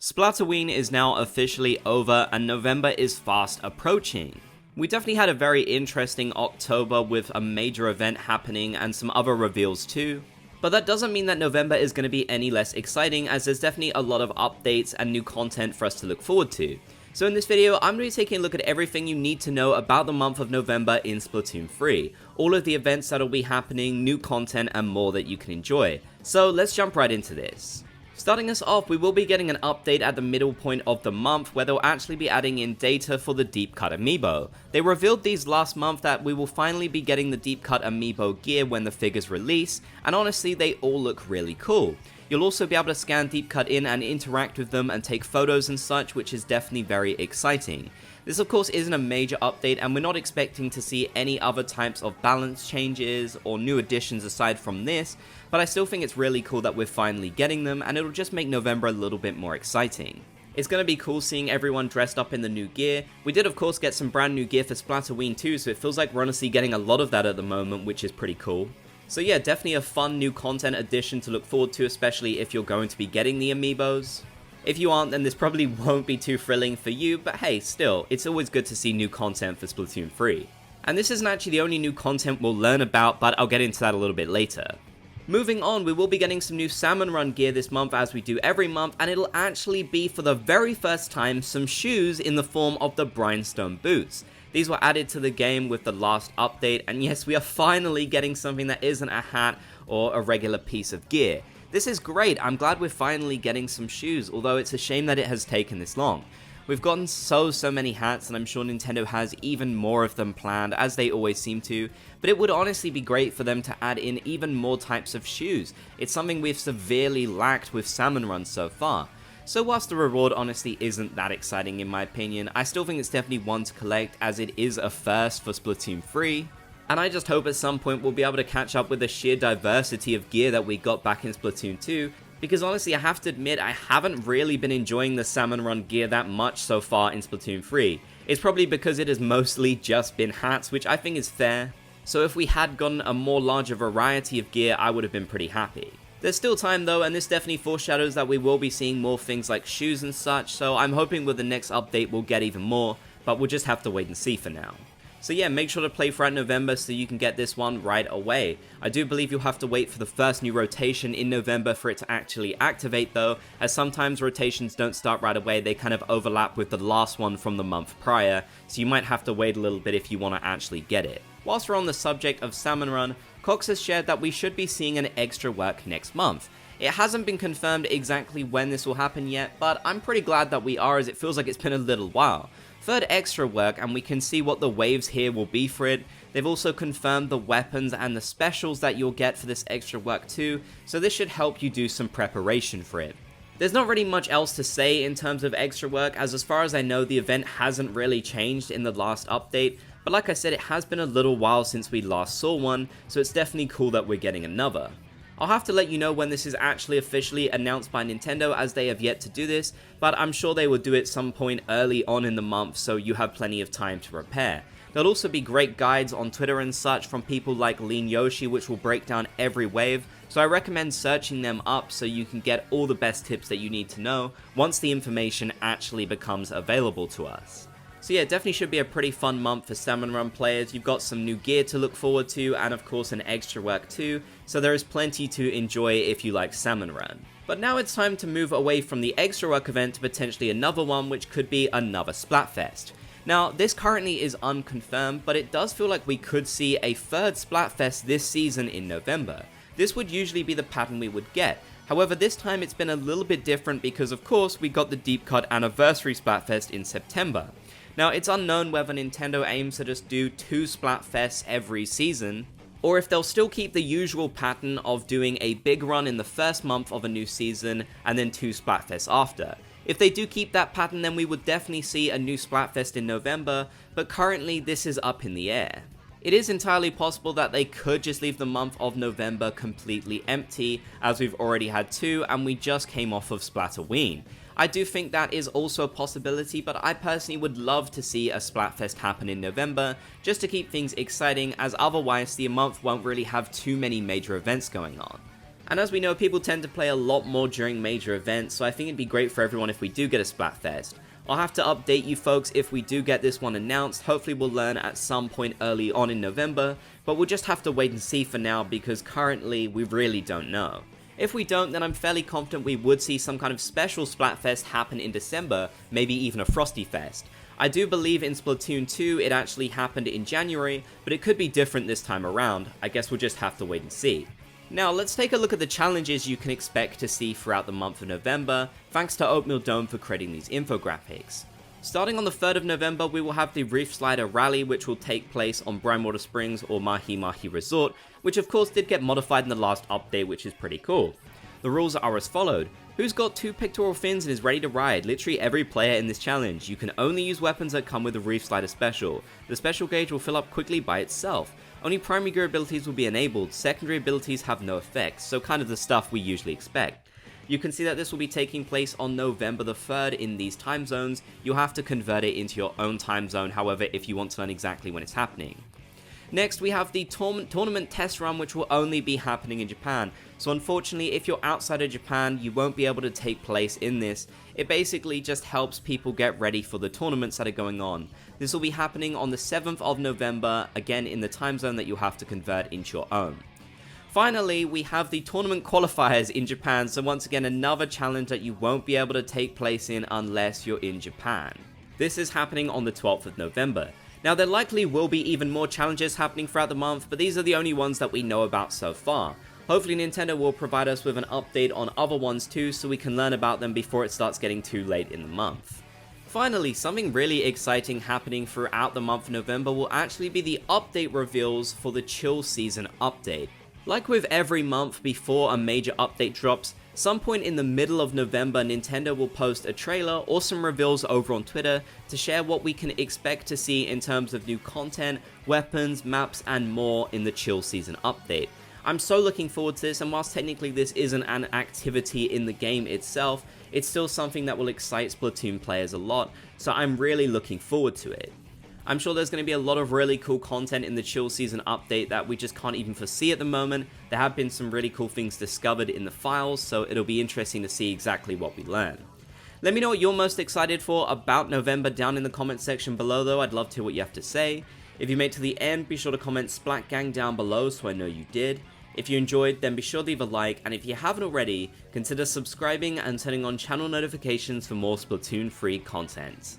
Splatoon is now officially over and November is fast approaching. We definitely had a very interesting October with a major event happening and some other reveals too. But that doesn't mean that November is going to be any less exciting, as there's definitely a lot of updates and new content for us to look forward to. So in this video, I'm going to be taking a look at everything you need to know about the month of November in Splatoon 3. All of the events that'll be happening, new content and more that you can enjoy. So let's jump right into this. Starting us off, we will be getting an update at the middle point of the month where they'll actually be adding in data for the Deep Cut Amiibo. They revealed these last month that we will finally be getting the Deep Cut Amiibo gear when the figures release, and honestly they all look really cool. You'll also be able to scan Deep Cut in and interact with them and take photos and such, which is definitely very exciting. This of course isn't a major update and we're not expecting to see any other types of balance changes or new additions aside from this, but I still think it's really cool that we're finally getting them and it'll just make November a little bit more exciting. It's going to be cool seeing everyone dressed up in the new gear. We did of course get some brand new gear for Splatoon 2, so it feels like we're honestly getting a lot of that at the moment, which is pretty cool. So yeah, definitely a fun new content addition to look forward to, especially if you're going to be getting the amiibos. If you aren't, then this probably won't be too thrilling for you, but hey, still, it's always good to see new content for Splatoon 3. And this isn't actually the only new content we'll learn about, but I'll get into that a little bit later. Moving on, we will be getting some new Salmon Run gear this month as we do every month, and it'll actually be for the very first time some shoes in the form of the Brimstone boots. These were added to the game with the last update, and yes, we are finally getting something that isn't a hat or a regular piece of gear. This is great, I'm glad we're finally getting some shoes, although it's a shame that it has taken this long. We've gotten so many hats, and I'm sure Nintendo has even more of them planned, as they always seem to, but it would honestly be great for them to add in even more types of shoes. It's something we've severely lacked with Salmon Run so far. So whilst the reward honestly isn't that exciting in my opinion, I still think it's definitely one to collect as it is a first for Splatoon 3. And I just hope at some point we'll be able to catch up with the sheer diversity of gear that we got back in Splatoon 2, because honestly I have to admit I haven't really been enjoying the Salmon Run gear that much so far in Splatoon 3. It's probably because it has mostly just been hats, which I think is fair. So if we had gotten a more larger variety of gear, I would have been pretty happy. There's still time though, and this definitely foreshadows that we will be seeing more things like shoes and such, so I'm hoping with the next update we'll get even more, but we'll just have to wait and see for now. So yeah, make sure to play throughout November so you can get this one right away. I do believe you'll have to wait for the first new rotation in November for it to actually activate though, as sometimes rotations don't start right away, they kind of overlap with the last one from the month prior, so you might have to wait a little bit if you want to actually get it. Whilst we're on the subject of Salmon Run, Cox has shared that we should be seeing an extra work next month. It hasn't been confirmed exactly when this will happen yet, but I'm pretty glad that we are, as it feels like it's been a little while. Third extra work, and we can see what the waves here will be for it. They've also confirmed the weapons and the specials that you'll get for this extra work too, so this should help you do some preparation for it. There's not really much else to say in terms of extra work, as far as I know the event hasn't really changed in the last update, but like I said, it has been a little while since we last saw one, so it's definitely cool that we're getting another. I'll have to let you know when this is actually officially announced by Nintendo, as they have yet to do this, but I'm sure they will do it some point early on in the month so you have plenty of time to prepare. There'll also be great guides on Twitter and such from people like Lean Yoshi, which will break down every wave, so I recommend searching them up so you can get all the best tips that you need to know once the information actually becomes available to us. So yeah, definitely should be a pretty fun month for Salmon Run players. You've got some new gear to look forward to, and of course an extra work too, so there is plenty to enjoy if you like Salmon Run. But now it's time to move away from the extra work event to potentially another one, which could be another Splatfest. Now, this currently is unconfirmed, but it does feel like we could see a third Splatfest this season in November. This would usually be the pattern we would get. However, this time it's been a little bit different because of course we got the Deep Cut Anniversary Splatfest in September. Now, it's unknown whether Nintendo aims to just do 2 Splatfests every season, or if they'll still keep the usual pattern of doing a big run in the first month of a new season and then 2 Splatfests after. If they do keep that pattern, then we would definitely see a new Splatfest in November, but currently this is up in the air. It is entirely possible that they could just leave the month of November completely empty, as we've already had 2 and we just came off of Splatoon. I do think that is also a possibility, but I personally would love to see a Splatfest happen in November, just to keep things exciting, as otherwise the month won't really have too many major events going on. And as we know, people tend to play a lot more during major events, so I think it'd be great for everyone if we do get a Splatfest. I'll have to update you folks if we do get this one announced. Hopefully we'll learn at some point early on in November, but we'll just have to wait and see for now because currently we really don't know. If we don't, then I'm fairly confident we would see some kind of special Splatfest happen in December, maybe even a Frosty Fest. I do believe in Splatoon 2 it actually happened in January, but it could be different this time around. I guess we'll just have to wait and see. Now let's take a look at the challenges you can expect to see throughout the month of November, thanks to Oatmeal Dome for creating these infographics. Starting on the 3rd of November, we will have the Reef Slider Rally, which will take place on Brinewater Springs or Mahi Mahi Resort, which of course did get modified in the last update, which is pretty cool. The rules are as followed. Who's got 2 pectoral fins and is ready to ride? Literally every player in this challenge. You can only use weapons that come with the Reef Slider special. The special gauge will fill up quickly by itself. Only primary gear abilities will be enabled, secondary abilities have no effects, so kind of the stuff we usually expect. You can see that this will be taking place on November the 3rd in these time zones. You'll have to convert it into your own time zone, however, if you want to learn exactly when it's happening. Next, we have the tournament test run, which will only be happening in Japan. So unfortunately, if you're outside of Japan, you won't be able to take place in this. It basically just helps people get ready for the tournaments that are going on. This will be happening on the 7th of November, again in the time zone that you'll have to convert into your own. Finally, we have the tournament qualifiers in Japan, so once again another challenge that you won't be able to take place in unless you're in Japan. This is happening on the 12th of November. Now there likely will be even more challenges happening throughout the month, but these are the only ones that we know about so far. Hopefully Nintendo will provide us with an update on other ones too, so we can learn about them before it starts getting too late in the month. Finally, something really exciting happening throughout the month of November will actually be the update reveals for the Chill Season update. Like with every month before a major update drops, some point in the middle of November, Nintendo will post a trailer or some reveals over on Twitter to share what we can expect to see in terms of new content, weapons, maps, and more in the Chill Season update. I'm so looking forward to this, and whilst technically this isn't an activity in the game itself, it's still something that will excite Splatoon players a lot, so I'm really looking forward to it. I'm sure there's going to be a lot of really cool content in the Chill Season update that we just can't even foresee at the moment. There have been some really cool things discovered in the files, so it'll be interesting to see exactly what we learn. Let me know what you're most excited for about November down in the comment section below though. I'd love to hear what you have to say. If you made it to the end, be sure to comment Splat Gang down below so I know you did. If you enjoyed, then be sure to leave a like, and if you haven't already, consider subscribing and turning on channel notifications for more Splatoon free content.